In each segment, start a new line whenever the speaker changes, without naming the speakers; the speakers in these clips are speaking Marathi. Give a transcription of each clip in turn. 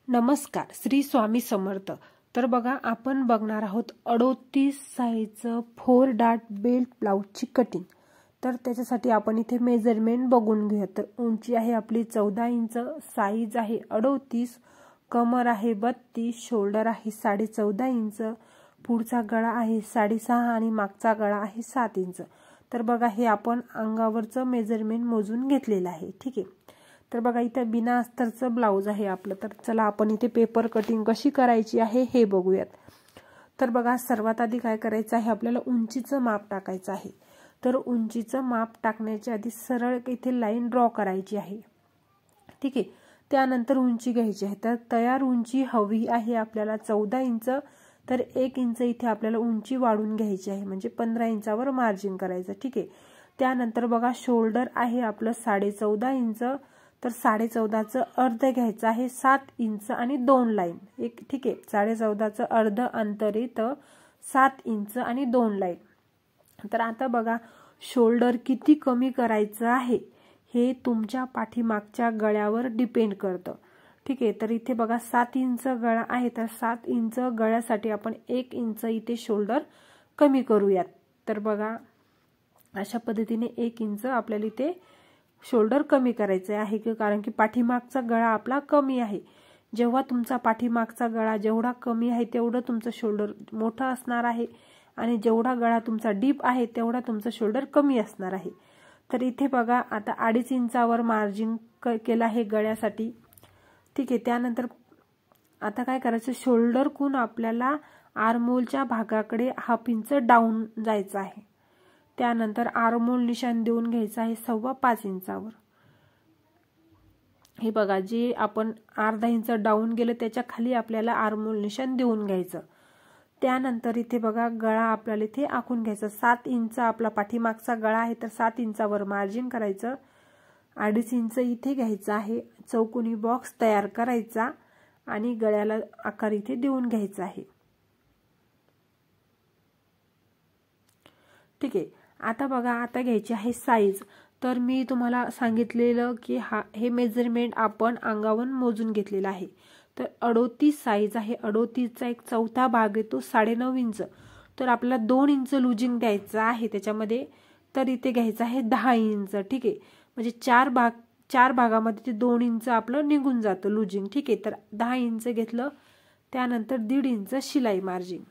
नमस्कार, श्री स्वामी समर्थ। तर बघा, आपण बघणार आहोत 38 साईजचं 4 डार्ट बेल्ट ब्लाउजची कटिंग। तर त्याच्यासाठी आपण इथे मेजरमेंट बघून घेऊया। तर उंची आहे आपली 14 इंच, साईज आहे 38, कमर आहे 32, शोल्डर आहे 14.5 इंच, पुढचा गळा आहे 6.5 आणि मागचा गळा आहे 7 इंच। तर बघा, हे आपण अंगावरचं मेजरमेंट मोजून घेतलेलं आहे। ठीक आहे। तर बघा, इथे बिना अस्तरचं ब्लाउज आहे आपलं। तर चला आपण इथे पेपर कटिंग कशी करायची आहे हे बघूयात। तर बघा, सर्वात आधी काय करायचं आहे, आपल्याला उंचीचं माप टाकायचं आहे। तर उंचीचं माप टाकण्याच्या आधी सरळ इथे लाईन ड्रॉ करायची आहे। ठीक आहे। त्यानंतर उंची घ्यायची आहे। तर तयार उंची हवी आहे आपल्याला 14 इंच। तर 1 इंच इथे आपल्याला उंची वाढून घ्यायची आहे, म्हणजे 15 इंचावर मार्जिन करायचं। ठीक आहे। त्यानंतर बघा, शोल्डर आहे आपलं 14.5 इंच। तर 14.5चं अर्ध घ्यायचं आहे, 7 इंच आणि 2 लाईन एक। ठीक आहे। 14.5चं अर्ध अंतर येतं 7 इंच आणि 2 लाईन। तर आता बघा, शोल्डर किती कमी करायचं आहे हे तुमच्या पाठीमागच्या गळ्यावर डिपेंड करतं। ठीक आहे। तर इथे बघा, 7 इंच गळा आहे, तर 7 इंच गळ्यासाठी आपण 1 इंच इथे शोल्डर कमी करूयात। तर बघा, अशा पद्धतीने 1 इंच आपल्याला इथे शोल्डर कमी करायचे आहे, कारण की पाठीमागचा गळा आपला कमी आहे। जेव्हा तुमचा पाठीमागचा गळा जेवढा कमी आहे तेवढं तुमचं शोल्डर मोठं असणार आहे, आणि जेवढा गळा तुमचा डीप आहे तेवढा तुमचं शोल्डर कमी असणार आहे। तर इथे बघा, आता 2.5 इंचावर मार्जिन केलं आहे गळ्यासाठी। ठीक आहे। त्यानंतर आता काय करायचं, शोल्डर कून आपल्याला आर्महोलच्या भागाकडे 1/2 इंच डाऊन जायचं आहे। त्यानंतर आर्महोल निशाण देऊन घ्यायचं आहे 5.25 इंचावर। हे बघा, जे आपण अर्धा इंच डाऊन गेलं त्याच्या खाली आपल्याला आर्महोल निशाण देऊन घ्यायचं। त्यानंतर इथे बघा, गळा आपल्याला इथे आखून घ्यायचा। 7 इंच आपला पाठीमागचा गळा आहे, तर 7 इंचावर मार्जिन करायचं। 2.5 इंच इथे घ्यायचं आहे, चौकोनी बॉक्स तयार करायचा आणि गळ्याला आकार इथे देऊन घ्यायचा आहे। ठीक आहे। आता बघा, आता घ्यायची आहे साईज। तर मी तुम्हाला सांगितलेलं की हे मेजरमेंट आपण अंगावरून मोजून घेतलेलं आहे। तर 38 साईज आहे, 38चा 1/4 भाग येतो 9.5 इंच। तर आपल्याला 2 इंच लुजिंग द्यायचं आहे त्याच्यामध्ये। तर इथे घ्यायचं आहे 10 इंच। ठीक आहे। म्हणजे 4 भागामध्ये ते 2 इंच आपलं निघून जातं लुजिंग। ठीक आहे। तर 10 इंच घेतलं, त्यानंतर 1.5 इंच शिलाई मार्जिन।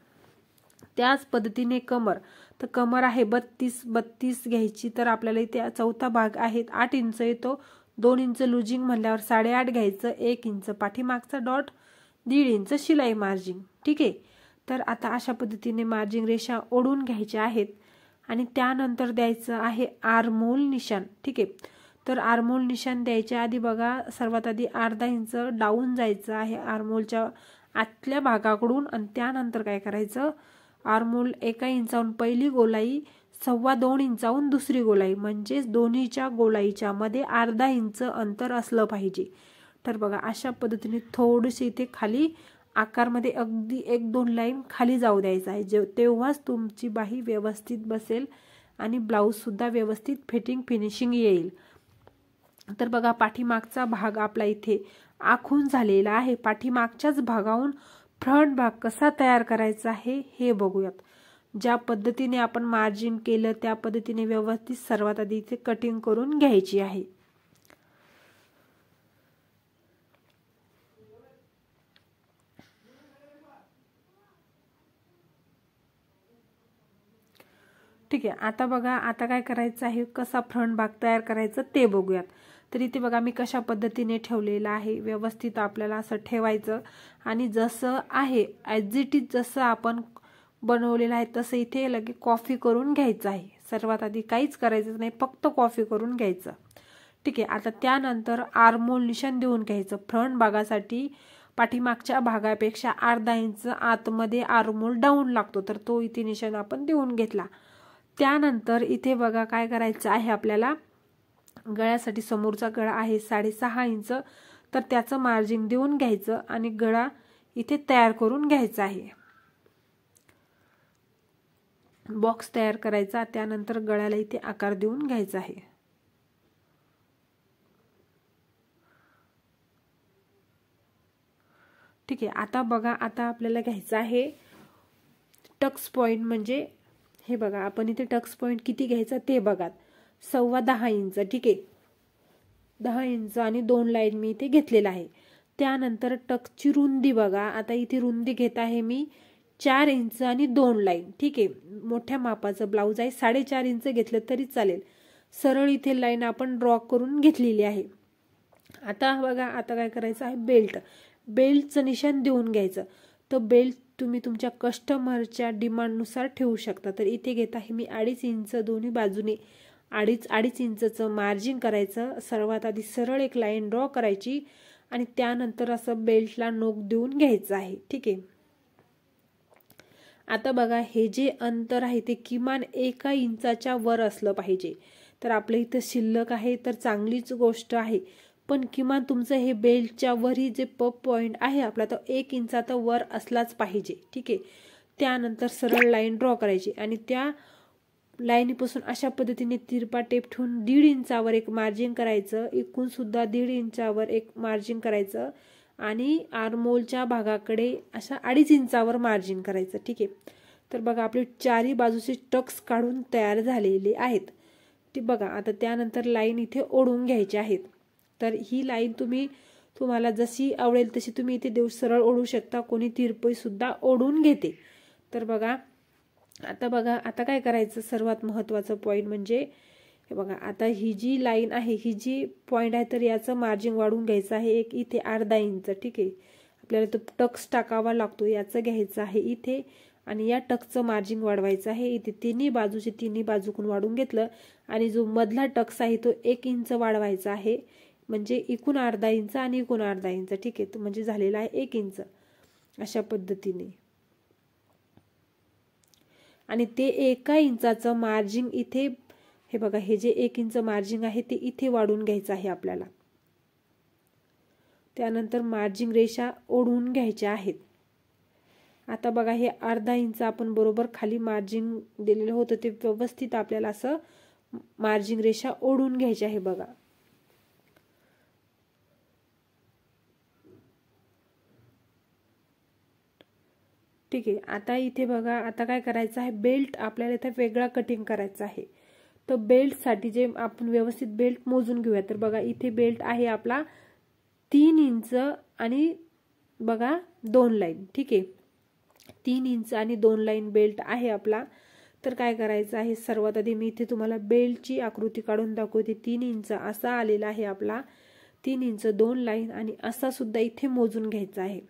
त्याच पद्धतीने कमर, तर कमर आहे 32 घ्यायची। तर आपल्याला इथे चौथा भाग आहे 8 इंच येतो, 2 इंच लुजिंग म्हणल्यावर 8.5 घ्यायचं, 1 इंच पाठीमागचा डॉट, 1.5 इंच शिलाई मार्जिन। ठीक आहे। तर आता अशा पद्धतीने मार्जिन रेषा ओढून घ्यायच्या आहेत, आणि त्यानंतर द्यायचं आहे आर्महोल निशाण। ठीक आहे। तर आर्महोल निशाण द्यायच्या आधी बघा, सर्वात आधी अर्धा इंच डाऊन जायचं आहे आर्महोलच्या आतल्या भागाकडून, आणि त्यानंतर काय करायचं, आर्महोल 1 इंचाहून पहिली गोलाई, 2.25 इंचाहून दुसरी गोलाई, म्हणजे दोन्हीच्या गोलाईच्या मध्ये अर्धा इंच अंतर असलं पाहिजे। तर बघा, अशा पद्धतीने थोडीशी इथे खाली आकारमध्ये अगदी 1-2 लाईन खाली जाऊ द्यायचं आहे, तेव्हाच तुमची बाही व्यवस्थित बसेल आणि ब्लाऊज सुद्धा व्यवस्थित फिनिशिंग येईल। तर बघा, पाठीमागचा भाग आपला इथे आखून झालेला आहे। पाठीमागच्याच भागाहून फ्रंट भाग कसा तयार करायचा आहे हे बघूयात। ज्या पद्धतीने आपण मार्जिन केलं त्या पद्धतीने व्यवस्थित सर्वात आधी इथे कटिंग करून घ्यायची आहे। ठीक आहे। आता बघा, आता काय करायचं आहे, कसा फ्रंट भाग तयार करायचं ते बघूयात। तर इथे बघा, मी कशा पद्धतीने ठेवलेलं आहे, व्यवस्थित आपल्याला असं ठेवायचं, आणि जसं आहे ॲज इट इज जसं आपण बनवलेलं आहे तसं इथे लगे कॉपी करून घ्यायचं आहे। सर्वात आधी काहीच करायचं नाही, फक्त कॉपी करून घ्यायचं। ठीक आहे। आता त्यानंतर आर्महोल निशाण देऊन घ्यायचं। फ्रंट भागासाठी पाठीमागच्या भागापेक्षा अर्धा इंच आतमध्ये आर्महोल डाऊन लागतो, तर तो इथे निशाण आपण देऊन घेतला। त्यानंतर इथे बघा, काय करायचं आहे आपल्याला, गळ्यासाठी समोरचा गळा आहे 6.5 इंच, तर त्याचं मार्जिन देऊन घ्यायचं आणि गळा इथे तयार करून घ्यायचा आहे। बॉक्स तयार करायचा, त्यानंतर गळ्याला इथे आकार देऊन घ्यायचा आहे। ठीक आहे, आता बघा आता आपल्याला घ्यायचं आहे टक्स पॉइंट, म्हणजे हे बघा आपण इथे टक्स पॉइंट किती घ्यायचा ते बघा, 10.25 इंच. ठीक आहे, 10 इंच आणि 2 लाईन मी इथे घेतलेला आहे. त्यानंतर टक्सची रुंदी बघा, आता इथे रुंदी घेत आहे मी 4 इंच आणि 2 लाईन. ठीक आहे, मोठ्या मापाचं ब्लाऊज आहे, 4.5 इंच घेतलं तरी चालेल. सरळ इथे लाईन आपण ड्रॉ करून घेतलेली आहे. आता बघा आता काय करायचं आहे, बेल्टचं निशाण देऊन घ्यायचं. तर बेल्ट तुम्ही तुमच्या कस्टमरच्या डिमांडनुसार ठेवू शकता. तर इथे घेत आहे मी 2.5 इंच, दोन्ही बाजूने 2.5 इंचचं मार्जिन करायचं. सर्वात आधी सरळ एक लाईन ड्रॉ करायची आणि त्यानंतर असं बेल्टला नोक देऊन घ्यायचं आहे. ठीक आहे, आता बघा हे जे अंतर आहे ते किमान 1 इंचाच्या वर असलं पाहिजे. तर आपल्या इथं शिल्लक आहे तर चांगलीच गोष्ट आहे, पण किमान तुमचं हे बेल्टच्या वरही जे पप पॉइंट आहे आपला तो 1 इंचाचा वर असलाच पाहिजे. ठीक आहे, त्यानंतर सरळ लाईन ड्रॉ करायची आणि त्या लाईनीपासून अशा पद्धतीने तिरपा टेप ठेवून 1.5 इंचावर एक मार्जिन करायचं. एकूण सुद्धा 1.5 इंचावर एक मार्जिन करायचं आणि आर्मोलच्या भागाकडे अशा 2.5 इंचावर मार्जिन करायचं. ठीक आहे, तर बघा आपले चारही बाजूचे टक्स काढून तयार झालेले आहेत. ते बघा आता त्यानंतर लाईन इथे ओढून घ्यायची आहेत. तर ही लाईन तुम्हाला जशी आवडेल तशी तुम्ही इथे सरळ ओढू शकता, कोणी तिरपई सुद्धा ओढून घेते. तर बघा आता काय करायचं, सर्वात महत्त्वाचं पॉईंट म्हणजे हे बघा आता ही जी लाईन आहे, ही जी पॉईंट आहे तर याचं मार्जिन वाढवून घ्यायचं आहे एक इथे 1/2 इंच. ठीक आहे, आपल्याला तो टक्स टाकावा लागतो, याचं घ्यायचं आहे इथे आणि या टक्सचं मार्जिन वाढवायचं आहे इथे. तिन्ही बाजूकून वाढवून घेतलं आणि जो मधला टक्स आहे तो 1 इंच वाढवायचा आहे, म्हणजे एकूण 1/2 इंच आणि एकूण 1/2 इंच. ठीक आहे, म्हणजे झालेला आहे 1 इंच अशा पद्धतीने. आणि ते 1 इंचाचं मार्जिन इथे हे बघा, हे जे 1 इंच मार्जिन आहे ते इथे वाढून घ्यायचं आहे आपल्याला. त्यानंतर मार्जिन रेषा ओढून घ्यायच्या आहेत. आता बघा हे 1/2 इंच आपण बरोबर खाली मार्जिन दिलेलं होतं ते व्यवस्थित आपल्याला असं मार्जिन रेषा ओढून घ्यायची आहे बघा. ठीक आहे, आता इथे बघा आता काय करायचं आहे, बेल्ट आपल्याला इथे वेगळा कटिंग करायचा आहे. तर बेल्टसाठी जे आपण व्यवस्थित बेल्ट मोजून घेऊया. तर बघा इथे बेल्ट आहे आपला 3 इंच आणि बघा 2 लाईन. ठीक आहे, 3 इंच आणि 2 लाईन बेल्ट आहे आपला. तर काय करायचं आहे, सर्वात आधी मी इथे तुम्हाला बेल्टची आकृती काढून दाखवते. 3 इंच असा आलेला आहे आपला, 3 इंच 2 लाईन आणि असा सुद्धा इथे मोजून घ्यायचा आहे.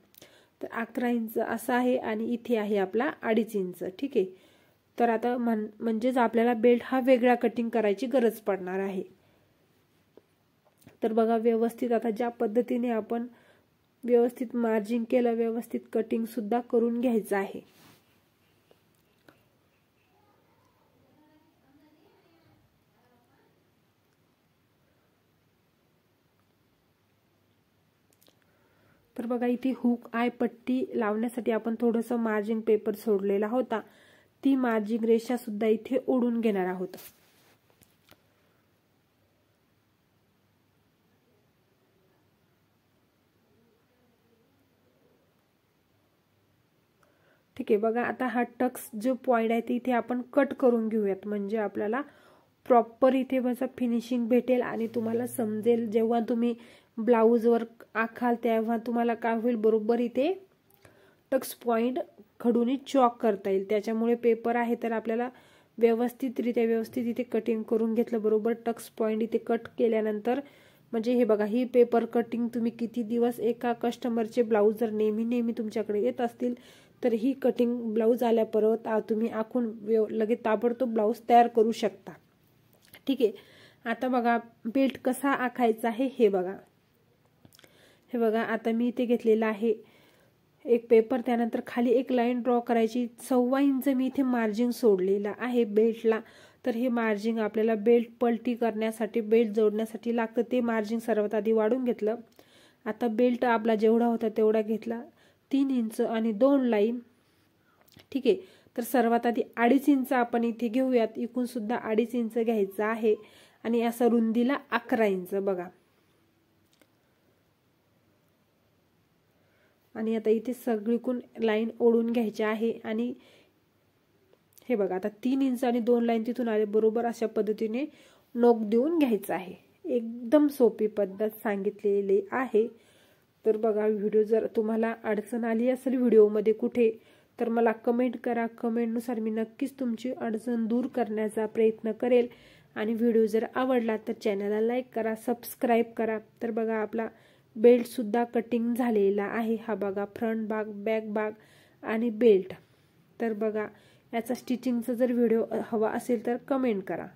तर 11 इंच असा आहे आणि इथे आहे आपला 2.5 इंच. ठीक आहे, तर आता म्हणजेच आपल्याला बेल्ट हा वेगळा कटिंग करायची गरज पडणार आहे. तर बघा व्यवस्थित आता ज्या पद्धतीने आपण व्यवस्थित मार्जिन केलं, व्यवस्थित कटिंग सुद्धा करून घ्यायचं आहे. तर बघा इथे हुक आय पट्टी लावण्यासाठी आपण थोडंसं मार्जिन पेपर सोडलेला होता, ती मार्जिन रेषा सुद्धा इथे ओढून घेणार आहोत. ठीक आहे, बघा आता हा टक्स जो पॉइंट आहे ते इथे आपण कट करून घेऊयात, म्हणजे आपल्याला प्रॉपर इथे बसा फिनिशिंग भेटेल आणि तुम्हाला समजेल जेव्हा तुम्ही ब्लाऊजवर आखाल तेव्हा तुम्हाला काय होईल, बरोबर इथे टक्स पॉइंट खडूनी चॉक करता येईल. त्याच्यामुळे पेपर आहे तर आपल्याला व्यवस्थित इथे कटिंग करून घेतलं, बरोबर टक्स पॉइंट इथे कट केल्यानंतर म्हणजे हे बघा ही पेपर कटिंग तुम्ही किती दिवस एका कस्टमरचे ब्लाऊज जर नेहमी तुमच्याकडे येत असतील तर ही कटिंग ब्लाऊज आल्या परत तुम्ही आखून लगेच ताबडतोब ब्लाऊज तयार करू शकता. ठीक आहे, आता बघा बेल्ट कसा आखायचा आहे हे बघा. हे बघा आता मी इथे घेतलेला आहे एक पेपर, त्यानंतर खाली एक लाईन ड्रॉ करायची. 1.25 इंच मी इथे मार्जिन सोडलेला आहे बेल्टला. तर हे मार्जिन आपल्याला बेल्ट पलटी करण्यासाठी, बेल्ट जोडण्यासाठी लागतं, ते मार्जिन सर्वात आधी वाढून घेतलं. आता बेल्ट आपला जेवढा होता तेवढा घेतला, 3 इंच आणि 2 लाईन. ठीक आहे, तर सर्वात आधी 2.5 इंच आपण इथे घेऊयात, एकूण सुद्धा 2.5 इंच घ्यायचं आहे आणि असं रुंदीला 11 इंच बघा. आणि आता इथे सगळीकडून लाईन ओढून घ्यायची आहे आणि हे बघा आता 3 इंच आणि 2 लाईन तिथून आले बरोबर अशा पद्धतीने नोक देऊन घ्यायचं आहे. एकदम सोपी पद्धत सांगितलेली आहे. तर बघा व्हिडिओ जर तुम्हाला अडचण आली असेल व्हिडिओमध्ये कुठे तर मला कमेंट करा. कमेंटनुसार मी नक्कीच तुमची अडचण दूर करण्याचा प्रयत्न करेल. आणि व्हिडिओ जर आवडला तर चॅनलला लाईक करा, सबस्क्राईब करा. तर बघा आपला बेल्ट सुद्धा कटिंग झालेला आहे. हा बघा फ्रंट भाग, बॅक भाग आणि बेल्ट. तर बघा याचा स्टिचिंगचा जर व्हिडिओ हवा असेल तर कमेंट करा.